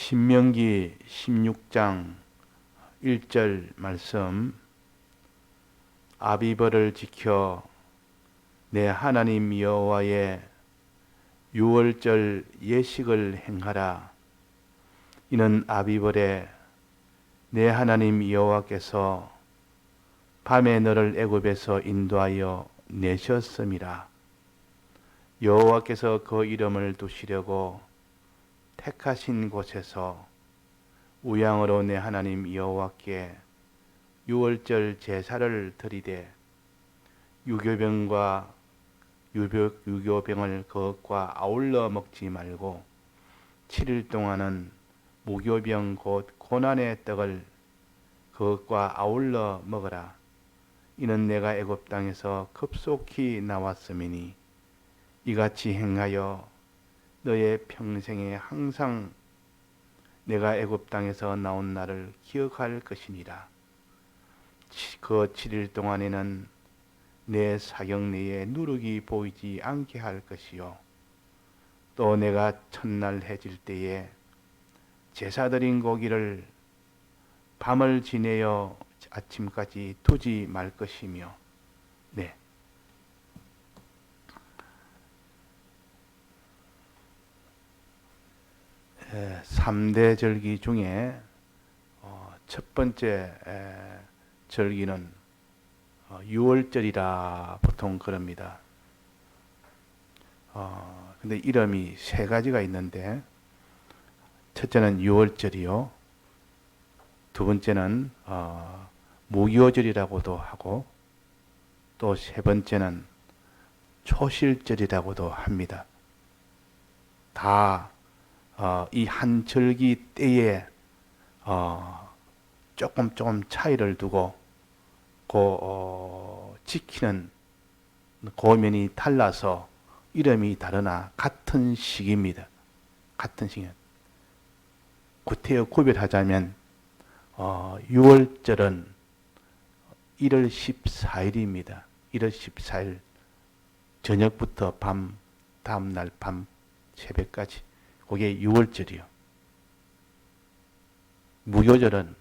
신명기 16장 1절 말씀. 아비벌을 지켜 내 하나님 여호와의 유월절 예식을 행하라. 이는 아비벌에 내 하나님 여호와께서 밤에 너를 애굽에서 인도하여 내셨음이라. 여호와께서 그 이름을 두시려고 택하신 곳에서 우양으로 내 하나님 여호와께 유월절 제사를 드리되 유교병과 유교병을 그것과 아울러 먹지 말고 7일 동안은 무교병 곧 고난의 떡을 그것과 아울러 먹으라. 이는 내가 애굽 땅에서 급속히 나왔음이니 이같이 행하여 너의 평생에 항상 내가 애굽 땅에서 나온 날을 기억할 것이니라. 그 7일 동안에는 내 사경 내에 누룩이 보이지 않게 할 것이요 또 내가 첫날 해질 때에 제사 드린 고기를 밤을 지내어 아침까지 두지 말 것이며. 네. 에, 3대 절기 중에 첫 번째 절기는 유월절이라 보통 그럽니다. 근데 이름이 세 가지가 있는데, 첫째는 유월절이요, 두 번째는 무교절이라고도 하고, 또 세 번째는 초실절이라고도 합니다. 다 이 한 절기 때에 조금 차이를 두고 지키는 고면이 달라서 이름이 다르나 같은 시기입니다. 같은 시기. 구태여 구별하자면 6월절은 1월 14일입니다. 1월 14일 저녁부터 밤, 다음날 밤 새벽까지, 그게 6월절이요. 무교절은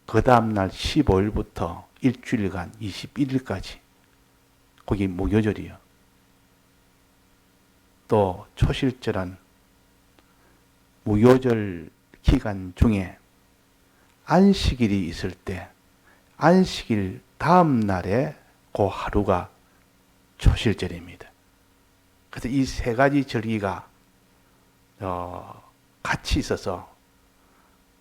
그 다음날 15일부터 일주일간 21일까지, 그게 무교절이요. 또 초실절은 무교절 기간 중에 안식일이 있을 때 안식일 다음 날에 그 하루가 초실절입니다. 그래서 이 세 가지 절기가 같이 있어서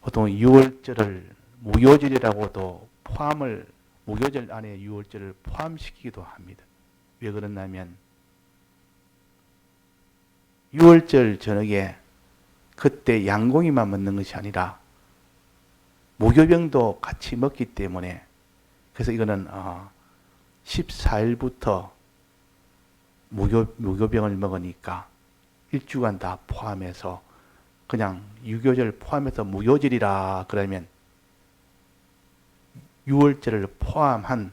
보통 6월절을 무교절이라고도 무교절 안에 6월절을 포함시키기도 합니다. 왜 그러냐면 6월절 저녁에 그때 양고기만 먹는 것이 아니라 무교병도 같이 먹기 때문에, 그래서 이거는 14일부터 무교병을 먹으니까 일주간 다 포함해서 그냥 유교절 포함해서 무교절이라 그러면 6월절을 포함한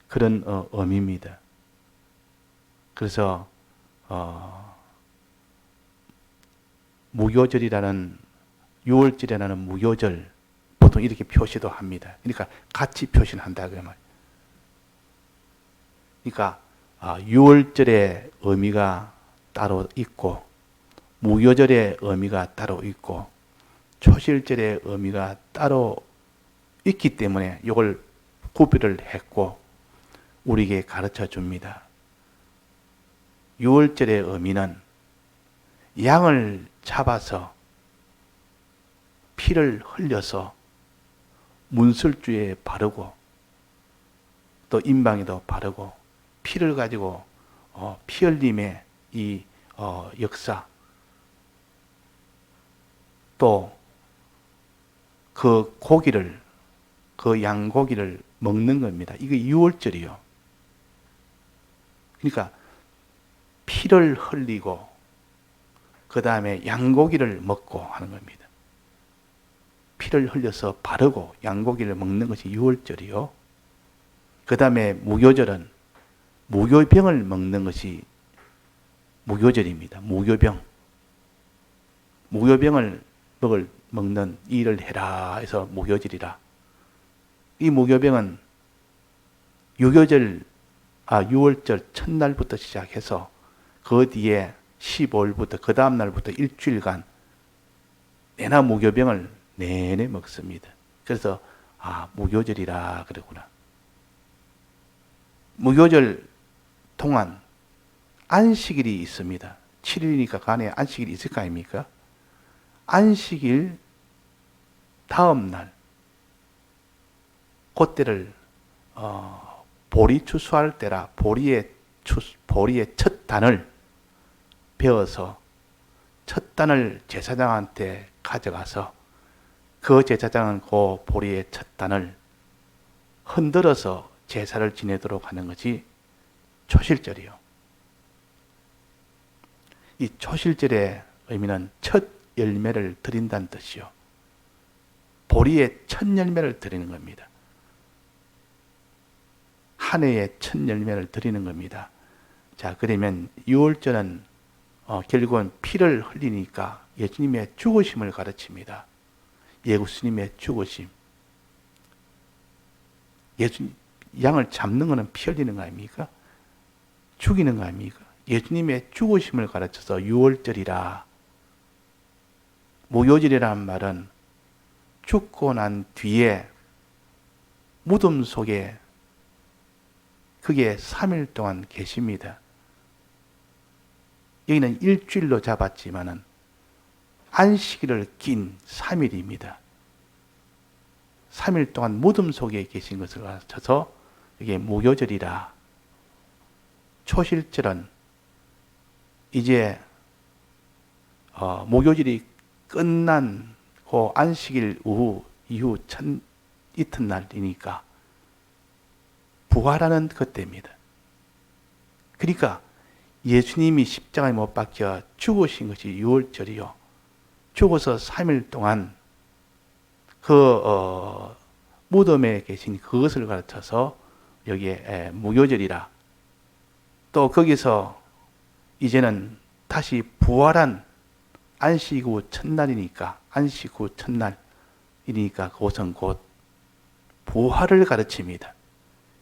그런 의미입니다. 그래서 무교절이라는 6월절이라는 무교절 보통 이렇게 표시도 합니다. 그러니까 같이 표시한다 그 말. 그러니까 6월절의 의미가 따로 있고 무교절의 의미가 따로 있고 초실절의 의미가 따로 있기 때문에 이걸 구별을 했고 우리에게 가르쳐 줍니다. 6월절의 의미는 양을 잡아서 피를 흘려서 문설주에 바르고 또 임방에도 바르고 피를 가지고 피 흘림의 이 역사, 또 그 고기를, 그 양고기를 먹는 겁니다. 이게 6월절이요. 그러니까 피를 흘리고 그 다음에 양고기를 먹고 하는 겁니다. 피를 흘려서 바르고 양고기를 먹는 것이 6월절이요. 그 다음에 무교절은 무교병을 먹는 것이 무교절입니다. 무교병. 무교병을 먹는 일을 해라 해서 무교절이라. 이 무교병은 6월절 첫날부터 시작해서 그 뒤에 15일부터 그 다음 날부터 일주일간 내나 무교병을 내내 먹습니다. 그래서 무교절이라 그러구나. 무교절 동안 안식일이 있습니다. 7일이니까 그 안에 안식일이 있을 거 아닙니까? 안식일 다음 날 그때를 보리 추수할 때라 보리의 첫 단을 베어서 첫 단을 제사장한테 가져가서 그 제사장은 그 보리의 첫 단을 흔들어서 제사를 지내도록 하는 것이 초실절이요. 이 초실절의 의미는 첫 열매를 드린다는 뜻이요. 보리의 첫 열매를 드리는 겁니다. 한 해의 첫 열매를 드리는 겁니다. 자, 그러면 6월절은 결국은 피를 흘리니까 예수님의 죽으심을 가르칩니다. 예수님의 죽으심. 양을 잡는 것은 피 흘리는 거 아닙니까? 죽이는 거 아닙니까? 예수님의 죽으심을 가르쳐서 6월절이라. 무교절이라는 말은 죽고 난 뒤에 무덤 속에 그게 3일 동안 계십니다. 여기는 일주일로 잡았지만은 안식일을 낀 3일입니다. 3일 동안 무덤 속에 계신 것을 가르쳐서 이게 무교절이라. 초실절은 이제 무교절이 끝난 그 안식일 이후 이튿날이니까 부활하는 그때입니다. 그러니까 예수님이 십자가에 못 박혀 죽으신 것이 6월절이요. 죽어서 3일 동안 그 무덤에 계신 그것을 가르쳐서 여기에 무교절이라. 또 거기서 이제는 다시 부활한 안식 후 첫날이니까 그것은 곧 부활을 가르칩니다.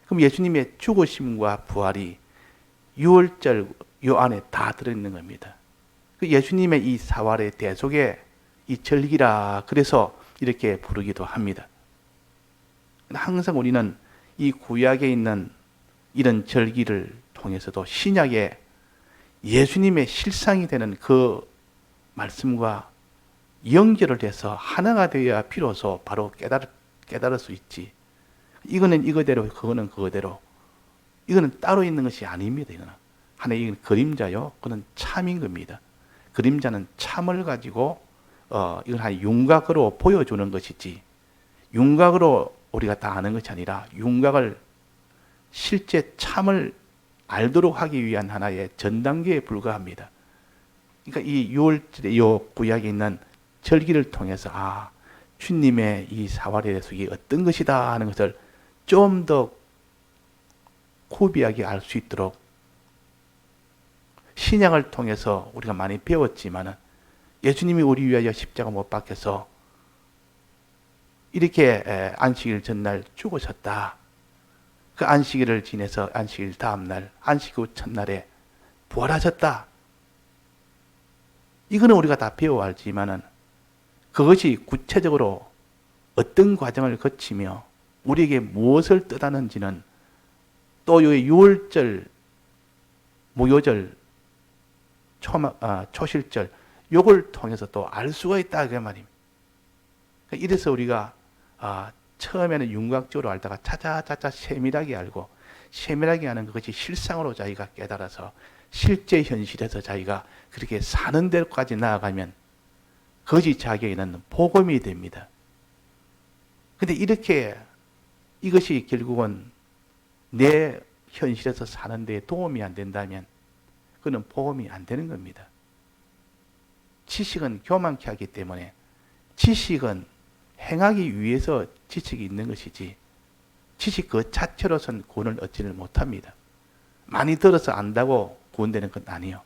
그럼 예수님의 죽으심과 부활이 6월절 요 안에 다 들어있는 겁니다. 예수님의 이 사활의 대속에 이 절기라 그래서 이렇게 부르기도 합니다. 항상 우리는 이 구약에 있는 이런 절기를 통해서도 신약에 예수님의 실상이 되는 그 말씀과 연결을 해서 하나가 되어야 비로소 바로 깨달을 수 있지. 이거는 이거대로, 그거는 그거대로. 이거는 따로 있는 것이 아닙니다. 이거는 하나의 그림자요. 그건 참인 겁니다. 그림자는 참을 가지고 이건 한 윤곽으로 보여주는 것이지. 윤곽으로 우리가 다 아는 것이 아니라 윤곽을 실제 참을 알도록 하기 위한 하나의 전단계에 불과합니다. 그러니까 이 6월절에 요 구약에 있는 절기를 통해서 주님의 이 사활의 대속이 어떤 것이다 하는 것을 좀 더 구비하게 알 수 있도록 신약을 통해서 우리가 많이 배웠지만은 예수님이 우리 위하여 십자가 못 박혀서 이렇게 안식일 전날 죽으셨다. 그 안식일을 지내서 안식일 다음 날, 안식 후 첫날에 부활하셨다. 이거는 우리가 다 배워 알지만은 그것이 구체적으로 어떤 과정을 거치며 우리에게 무엇을 뜻하는지는 또 이 6월절, 무교절, 초실절 요걸 통해서 또 알 수가 있다 그 말입니다. 이래서 우리가 처음에는 윤곽적으로 알다가 차차차차 세밀하게 알고 세밀하게 하는 그것이 실상으로 자기가 깨달아서 실제 현실에서 자기가 그렇게 사는 데까지 나아가면 그것이 자기에게는 복음이 됩니다. 근데 이렇게 이것이 결국은 내 현실에서 사는 데 도움이 안 된다면 그는 복음이 안 되는 겁니다. 지식은 교만케 하기 때문에 지식은 행하기 위해서 지식이 있는 것이지 지식 그 자체로서는 구원을 얻지를 못합니다. 많이 들어서 안다고 구원되는 건 아니에요.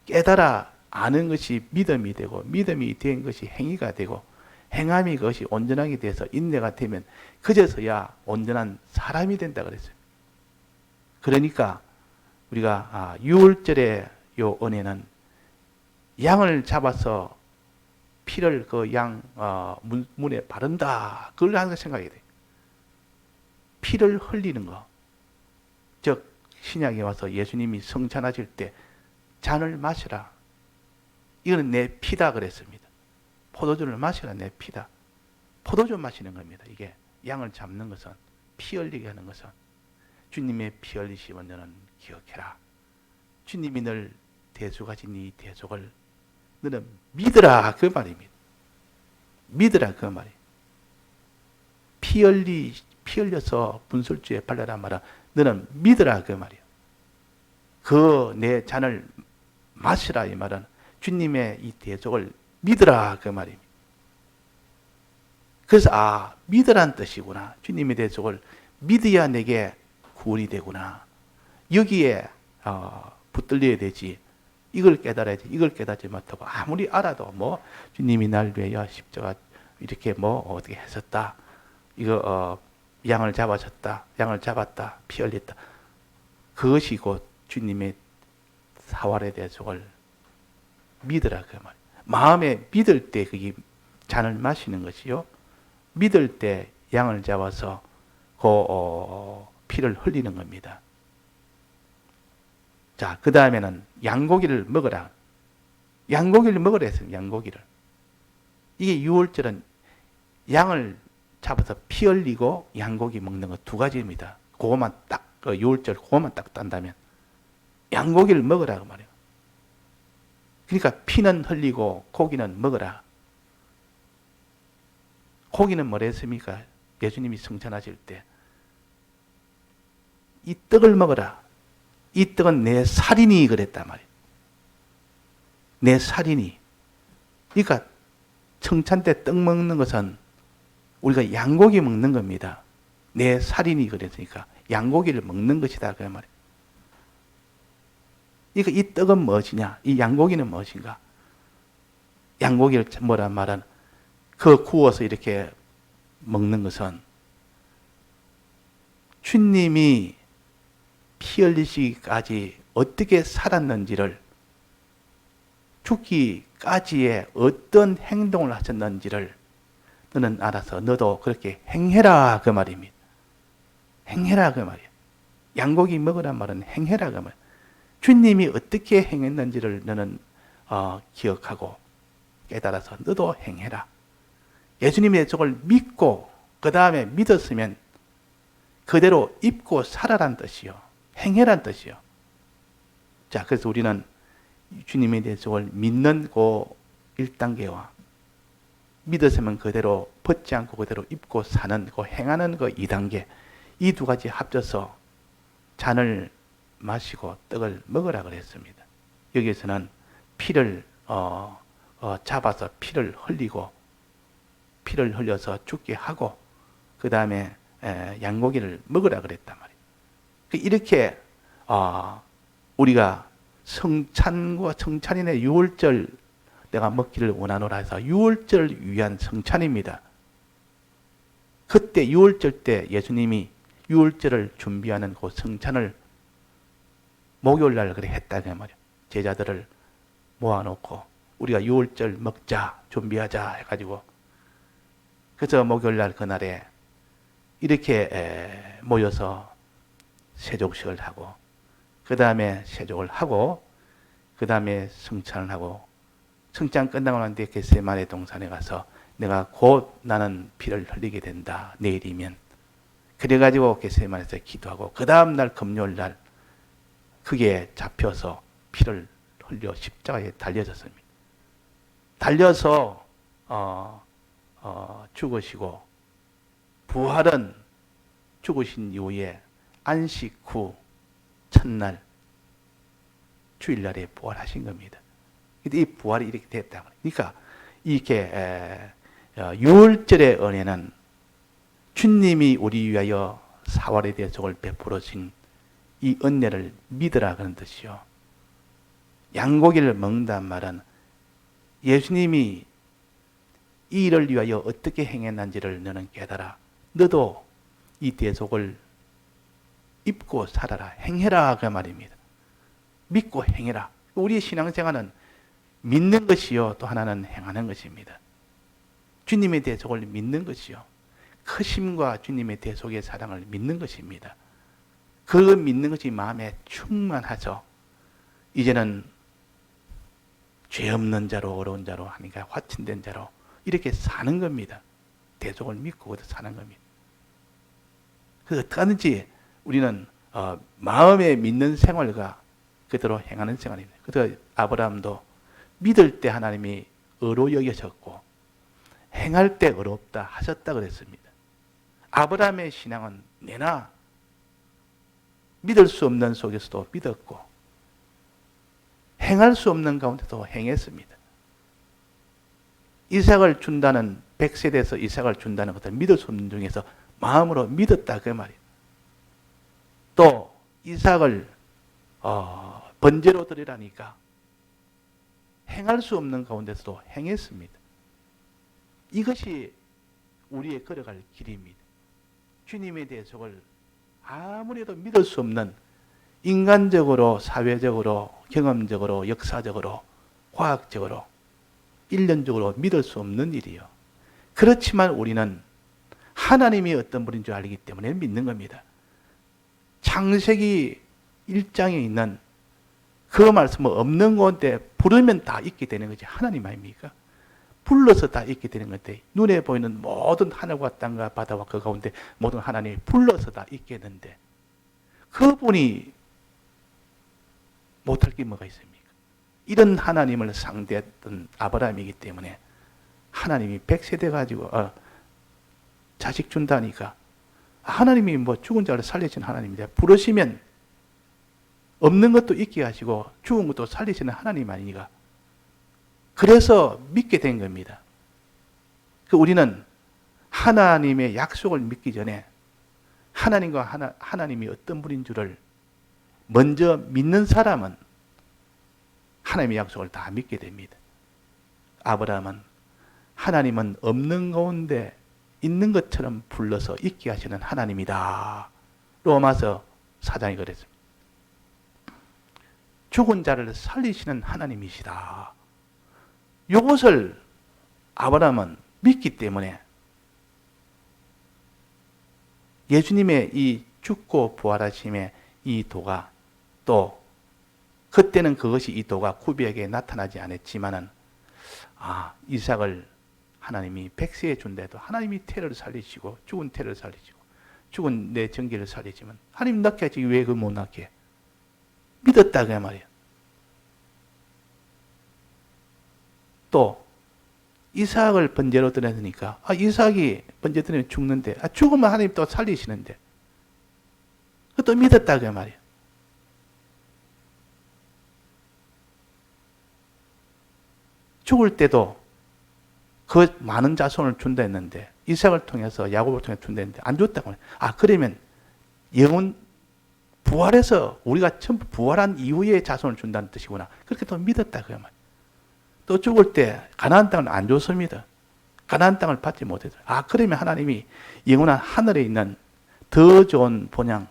깨달아 아는 것이 믿음이 되고 믿음이 된 것이 행위가 되고 행함이 그것이 온전하게 돼서 인내가 되면 그제서야 온전한 사람이 된다 그랬어요. 그러니까 우리가 유월절의 요 은혜는 양을 잡아서 피를 그 양 문에 바른다. 그걸 항상 생각해야 돼. 피를 흘리는 거. 즉 신약에 와서 예수님이 성찬하실 때 잔을 마시라. 이거는 내 피다 그랬습니다. 포도주를 마시라 내 피다. 포도주 마시는 겁니다. 이게 양을 잡는 것은 피 흘리게 하는 것은 주님의 피 흘리심을 너는 기억해라. 주님이 늘 대속하신 이 대속을 너는 믿으라 그 말입니다. 믿으라 그 말이에요. 피 흘려서 분술주에 발라라 말아 너는 믿으라 그 말이에요. 그 내 잔을 마시라 이 말은 주님의 이 대속을 믿으라 그 말입니다. 그래서 믿으란 뜻이구나. 주님의 대속을 믿어야 내게 구원이 되구나. 여기에 붙들려야 되지. 이걸 깨달아야지. 이걸 깨닫지 못하고 아무리 알아도 주님이 날 위하여 십자가 이렇게 어떻게 했었다. 이거 양을 잡아셨다. 양을 잡았다. 피 흘렸다. 그것이 곧 주님의 사활의 대속을 믿으라 그 말. 마음에 믿을 때 그게 잔을 마시는 것이요. 믿을 때 양을 잡아서 피를 흘리는 겁니다. 자, 그 다음에는 양고기를 먹으라. 양고기를 먹으라 했어요. 양고기를. 이게 유월절은 양을 잡아서 피 흘리고 양고기 먹는 거 두 가지입니다. 그것만 딱 유월절 그것만 딱 딴다면 양고기를 먹으라 그 말이에요. 그러니까 피는 흘리고 고기는 먹으라. 고기는 뭐라 했습니까? 예수님이 성찬하실 때 이 떡을 먹어라. 이 떡은 내 살이니 그랬단 말이에요. 내 살이니. 그러니까 성찬 때 떡 먹는 것은 우리가 양고기 먹는 겁니다. 내 살이니 그랬으니까 양고기를 먹는 것이다 그 말이에요. 그러니까 이 떡은 무엇이냐? 이 양고기는 무엇인가? 양고기를 뭐라 말은 그 구워서 이렇게 먹는 것은 주님이 피 흘리시기까지 어떻게 살았는지를 죽기까지의 어떤 행동을 하셨는지를 너는 알아서 너도 그렇게 행해라 그 말입니다. 행해라 그 말이에요. 양고기 먹으란 말은 행해라 그 말이에요. 주님이 어떻게 행했는지를 너는 기억하고 깨달아서 너도 행해라. 예수님의 저걸 믿고 그 다음에 믿었으면 그대로 입고 살아란 뜻이요. 행해란 뜻이요. 자, 그래서 우리는 주님의 대속을 믿는 그 1단계와 믿었으면 그대로 벗지 않고 그대로 입고 사는 그 행하는 그 2단계 이 두 가지 합쳐서 잔을 마시고 떡을 먹으라 그랬습니다. 여기에서는 피를 잡아서 피를 흘리고 피를 흘려서 죽게 하고 그 다음에 양고기를 먹으라 그랬단 말이에요. 이렇게 우리가 성찬과 성찬인의 유월절 내가 먹기를 원하노라 해서 유월절 위한 성찬입니다. 그때 유월절 때 예수님이 유월절을 준비하는 그 성찬을 목요일날 그래 했다 그 말이에요. 제자들을 모아놓고 우리가 유월절 먹자 준비하자 해가지고 그래서 목요일날 그날에 이렇게 모여서 세족식을 하고 그 다음에 세족을 하고 그 다음에 성찬을 하고 성찬 끝나고 난 뒤에 겟세마네 동산에 가서 내가 곧 나는 피를 흘리게 된다 내일이면 그래가지고 겟세마네에서 기도하고 그 다음날 금요일날 그게 잡혀서 피를 흘려 십자가에 달려졌습니다. 달려서 죽으시고 부활은 죽으신 이후에 안식 후 첫날 주일날에 부활하신 겁니다. 이 부활이 이렇게 됐다. 그러니까 이렇게 유월절의 은혜는 주님이 우리 위하여 사활의 대속을 베풀어진 이 은혜를 믿으라 그런 뜻이요. 양고기를 먹는다는 말은 예수님이 이 일을 위하여 어떻게 행했는지를 너는 깨달아. 너도 이 대속을 입고 살아라. 행해라. 그 말입니다. 믿고 행해라. 우리의 신앙생활은 믿는 것이요. 또 하나는 행하는 것입니다. 주님의 대속을 믿는 것이요. 크심과 주님의 대속의 사랑을 믿는 것입니다. 그 믿는 것이 마음에 충만하죠. 이제는 죄 없는 자로 어려운 자로 하니까 화친된 자로 이렇게 사는 겁니다. 대속을 믿고 사는 겁니다. 그래서 어떻게 하는지 우리는 마음에 믿는 생활과 그대로 행하는 생활입니다. 그래서 아브라함도 믿을 때 하나님이 의로 여기셨고 행할 때 어렵다 하셨다 그랬습니다. 아브라함의 신앙은 내나 믿을 수 없는 속에서도 믿었고 행할 수 없는 가운데도 행했습니다. 이삭을 준다는 100세대에서 이삭을 준다는 것을 믿을 수 없는 중에서 마음으로 믿었다 그 말이에요. 또 이삭을 번제로 드리라니까 행할 수 없는 가운데서도 행했습니다. 이것이 우리의 걸어갈 길입니다. 주님의 대속을 아무래도 믿을 수 없는 인간적으로, 사회적으로, 경험적으로, 역사적으로, 과학적으로, 일련적으로 믿을 수 없는 일이요. 그렇지만 우리는 하나님이 어떤 분인 줄 알기 때문에 믿는 겁니다. 창세기 1장에 있는 그 말씀은 없는 건데 부르면 다 있게 되는 것이 하나님 아닙니까? 불러서 다 있게 되는 건데 눈에 보이는 모든 하늘과 땅과 바다와 그 가운데 모든 하나님이 불러서 다 있게 했는데 그분이 못할 게 뭐가 있습니까? 이런 하나님을 상대했던 아브라함이기 때문에 하나님이 100세대 가지고 자식 준다니까 하나님이 뭐 죽은 자를 살리시는 하나님인데 부르시면 없는 것도 있게 하시고 죽은 것도 살리시는 하나님 아니니까 그래서 믿게 된 겁니다. 우리는 하나님의 약속을 믿기 전에 하나님과 하나님이 어떤 분인 줄을 먼저 믿는 사람은 하나님의 약속을 다 믿게 됩니다. 아브라함은 하나님은 없는 가운데 있는 것처럼 불러서 있게 하시는 하나님이다. 로마서 4장이 그랬습니다. 죽은 자를 살리시는 하나님이시다. 이것을 아브라함은 믿기 때문에 예수님의 이 죽고 부활하심의 이 도가 또 그때는 그것이 이 도가 구비에게 나타나지 않았지만은 이삭을 하나님이 100세에 준대도 하나님이 태를 살리시고 죽은 태를 살리시고 죽은 내 정기를 살리지만 하나님 낳게 하지 왜 그 못 낳게 믿었다 그 말이에요. 또 이삭을 번제로 드렸으니까 이삭이 번제 드리면 죽는데 죽으면 하나님 또 살리시는데 그것도 믿었다 그 말이에요. 죽을 때도 그 많은 자손을 준다 했는데 이삭을 통해서 야곱을 통해 준다 했는데 안 줬다고. 그러면 영혼 부활해서 우리가 전부 부활한 이후에 자손을 준다는 뜻이구나. 그렇게 또 믿었다 그 말. 또 죽을 때 가나안 땅을 안 줬습니다. 가나안 땅을 받지 못해서. 그러면 하나님이 영원한 하늘에 있는 더 좋은 본향,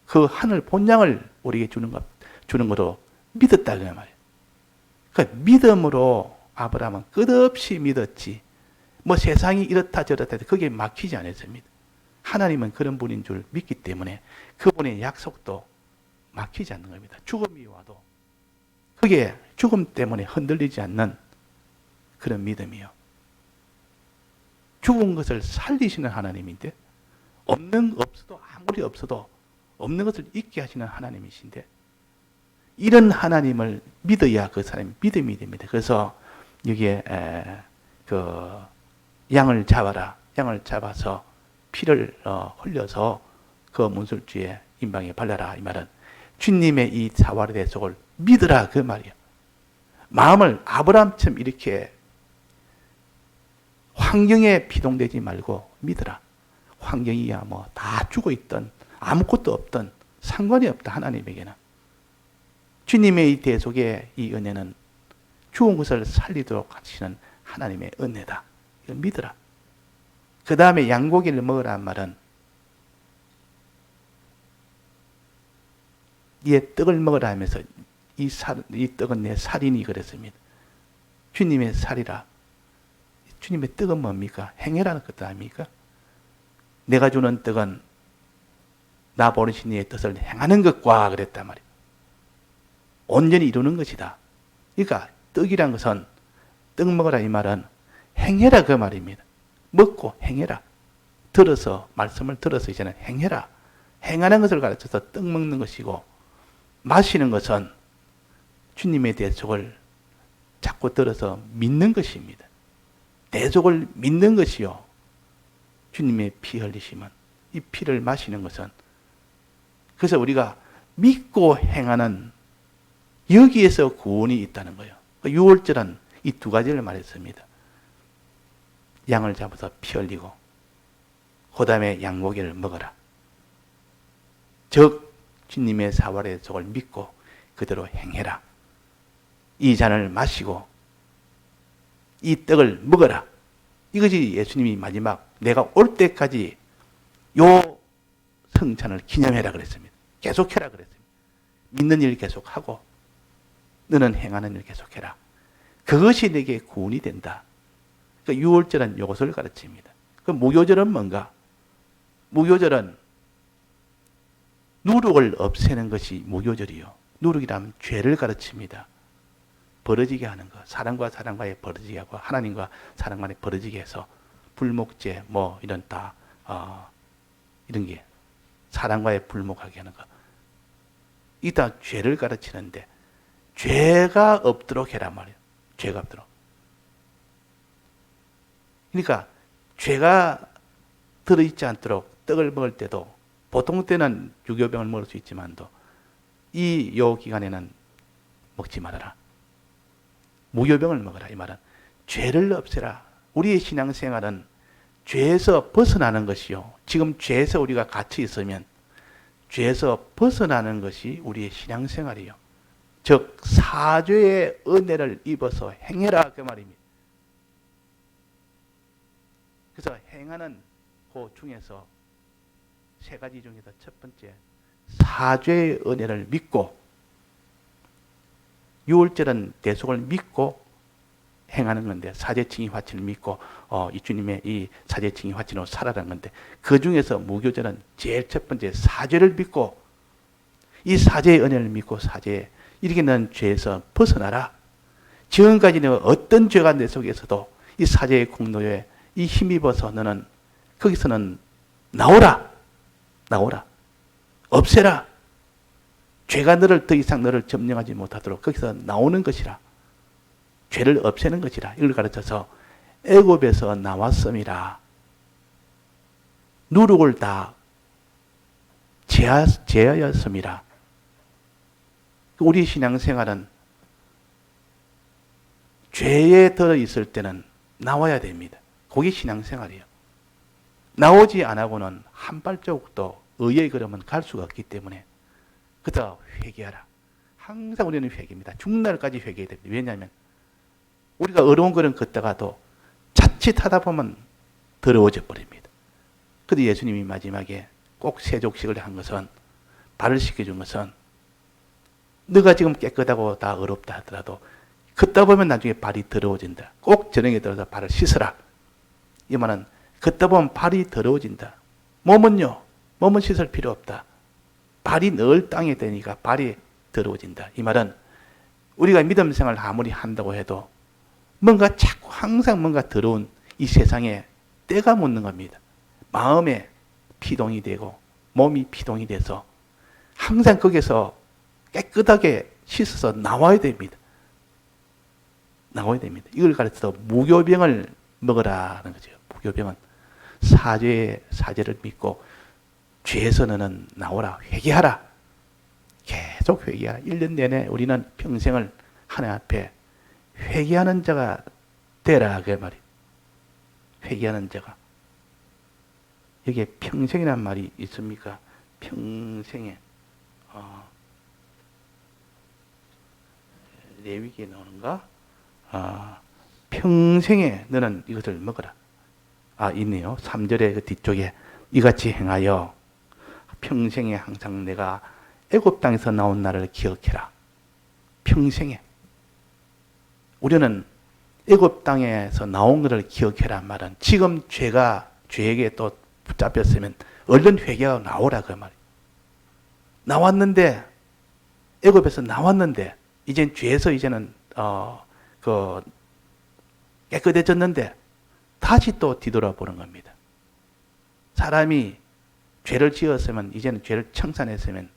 그 하늘 본향을 우리에게 주는 것으로 믿었다 그 말이에요. 그러니까 믿음으로 아브라함은 끝없이 믿었지. 뭐 세상이 이렇다 저렇다 해도 그게 막히지 않았습니다. 하나님은 그런 분인 줄 믿기 때문에 그분의 약속도 막히지 않는 겁니다. 죽음이 와도 그게 죽음 때문에 흔들리지 않는 그런 믿음이요. 죽은 것을 살리시는 하나님인데 없어도 아무리 없어도 없는 것을 있게 하시는 하나님이신데 이런 하나님을 믿어야 그 사람이 믿음이 됩니다. 그래서 여기에 그 양을 잡아라. 양을 잡아서 피를 흘려서 그 문술주의 임방에 발라라. 이 말은 주님의 이 자활의 대속을 믿으라 그 말이에요. 마음을 아브라함처럼 이렇게 환경에 비동되지 말고 믿으라. 환경이야 뭐 다 죽어 있던 아무것도 없던 상관이 없다 하나님에게는. 주님의 이 대속의 이 은혜는 죽은 것을 살리도록 하시는 하나님의 은혜다. 이걸 믿어라. 그 다음에 양고기를 먹으라는 말은 이의 떡을 먹으라 하면서 이 떡은 내 살이니 그랬습니다. 주님의 살이라. 주님의 떡은 뭡니까? 행해라는 것도 아닙니까? 내가 주는 떡은 나 보내신 이의 뜻을 행하는 것과 그랬단 말이에요. 온전히 이루는 것이다. 그러니까 떡이란 것은 떡 먹으라 이 말은 행해라 그 말입니다. 먹고 행해라. 들어서 말씀을 들어서 이제는 행해라. 행하는 것을 가르쳐서 떡 먹는 것이고 마시는 것은 주님의 대속을 자꾸 들어서 믿는 것입니다. 대속을 믿는 것이요. 주님의 피 흘리심은 이 피를 마시는 것은 그래서 우리가 믿고 행하는 여기에서 구원이 있다는 거예요. 유월절은 이 두 가지를 말했습니다. 양을 잡아서 피 흘리고 그 다음에 양고기를 먹어라. 즉 주님의 사활의 속을 믿고 그대로 행해라. 이 잔을 마시고 이 떡을 먹어라. 이것이 예수님이 마지막 내가 올 때까지 요 성찬을 기념해라 그랬습니다. 계속해라 그랬습니다. 믿는 일 계속하고 너는 행하는 일 계속해라. 그것이 내게 구원이 된다. 그러니까 유월절은 이것을 가르칩니다. 그 무교절은 뭔가? 무교절은 누룩을 없애는 것이 무교절이요. 누룩이라면 죄를 가르칩니다. 벌어지게 하는 것. 사람과 사람과의 벌어지게 하고 하나님과 사람 간에 벌어지게 해서 불목죄 뭐 이런 이런 게 사람과의 불목하게 하는 것. 이다 죄를 가르치는데 죄가 없도록 해란 말이에요. 죄가 없도록. 그러니까 죄가 들어있지 않도록 떡을 먹을 때도 보통 때는 유교병을 먹을 수 있지만도 요 기간에는 먹지 말아라. 무교병을 먹어라. 이 말은 죄를 없애라. 우리의 신앙생활은 죄에서 벗어나는 것이요. 지금 죄에서 우리가 갇혀 있으면 죄에서 벗어나는 것이 우리의 신앙생활이요. 즉 사죄의 은혜를 입어서 행해라 그 말입니다. 그래서 행하는 그 중에서 세 가지 중에서 첫 번째 사죄의 은혜를 믿고 유월절은 대속을 믿고 행하는 건데 사죄칭의 화친을 믿고 이 주님의 이 사죄칭의 화친으로 살아가는 건데 그 중에서 무교절은 제일 첫 번째 사죄를 믿고 이 사죄의 은혜를 믿고 사죄 이렇게 넌 죄에서 벗어나라. 지금까지는 어떤 죄가 내 속에서도 이 사죄의 공로에 이 힘입어서 너는 거기서는 나오라. 없애라. 죄가 너를 더 이상 너를 점령하지 못하도록 거기서 나오는 것이라. 죄를 없애는 것이라. 이걸 가르쳐서 애굽에서 나왔음이라. 누룩을 다 제하였음이라. 우리 신앙생활은 죄에 들어있을 때는 나와야 됩니다. 그게 신앙생활이에요. 나오지 않고는 한 발자국도 의의 걸음은 갈 수가 없기 때문에 그다 회개하라. 항상 우리는 회개입니다. 죽는 날까지 회개해야 됩니다. 왜냐하면 우리가 어려운 걸음 걷다가도 자칫하다 보면 더러워져 버립니다. 그런데 예수님이 마지막에 꼭 세족식을 한 것은 발을 씻겨준 것은 너가 지금 깨끗하고 다 어렵다 하더라도 걷다 보면 나중에 발이 더러워진다. 꼭 저녁에 들어서 발을 씻어라. 이 말은 걷다 보면 발이 더러워진다. 몸은 씻을 필요 없다. 발이 늘 땅에 대니까 발이 더러워진다. 이 말은 우리가 믿음 생활을 아무리 한다고 해도 뭔가 자꾸 항상 뭔가 더러운 이 세상에 때가 묻는 겁니다. 마음에 피동이 되고 몸이 피동이 돼서 항상 거기서 깨끗하게 씻어서 나와야 됩니다. 나와야 됩니다. 이걸 가르쳐서 무교병을 먹으라는 거죠. 무교병은 사죄를 믿고 죄에서 너는 나오라. 회개하라. 계속 회개하라. 1년 내내 우리는 평생을 하나님 앞에 회개하는 자가 되라. 그 말이에요. 회개하는 자가. 여기에 평생이란 말이 있습니까? 평생에. 레위기에 나오는가? 평생에 너는 이것을 먹어라. 있네요. 3절의 그 뒤쪽에 이같이 행하여 평생에 항상 내가 애굽 땅에서 나온 나를 기억해라. 평생에. 우리는 애굽 땅에서 나온 것을 기억해라 말은 지금 죄에게 또 붙잡혔으면 얼른 회개하고 나오라 그 말이에요. 나왔는데 애굽에서 나왔는데 이젠 죄에서 이제는 깨끗해졌는데 다시 또 뒤돌아보는 겁니다. 사람이 죄를 지었으면 이제는 죄를 청산했으면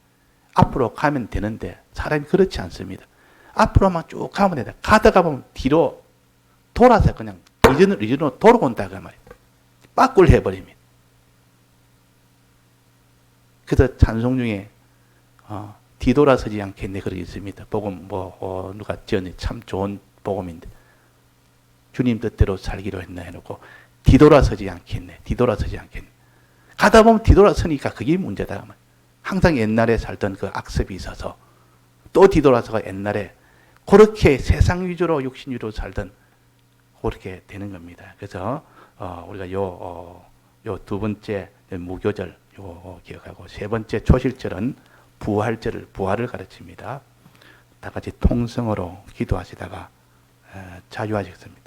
앞으로 가면 되는데 사람이 그렇지 않습니다. 앞으로만 쭉 가면 된다. 가다가 보면 뒤로 돌아서 그냥 이전으로 돌아온다 그 말이에요. 빠꾸를 해버립니다. 그래서 찬송 중에 뒤돌아서지 않겠네 그러고 있습니다. 복음 누가 지었니 참 좋은 복음인데 주님 뜻대로 살기로 했나 해놓고 뒤돌아서지 않겠네. 뒤돌아서지 않겠네. 가다 보면 뒤돌아서니까 그게 문제다. 항상 옛날에 살던 그 악습이 있어서 또 뒤돌아서가 옛날에 그렇게 세상 위주로 육신 위주로 살던 그렇게 되는 겁니다. 그래서 우리가 요 두 번째 무교절 요 기억하고 세 번째 초실절은 부활을 가르칩니다. 다 같이 통성으로 기도하시다가 자유하시겠습니다.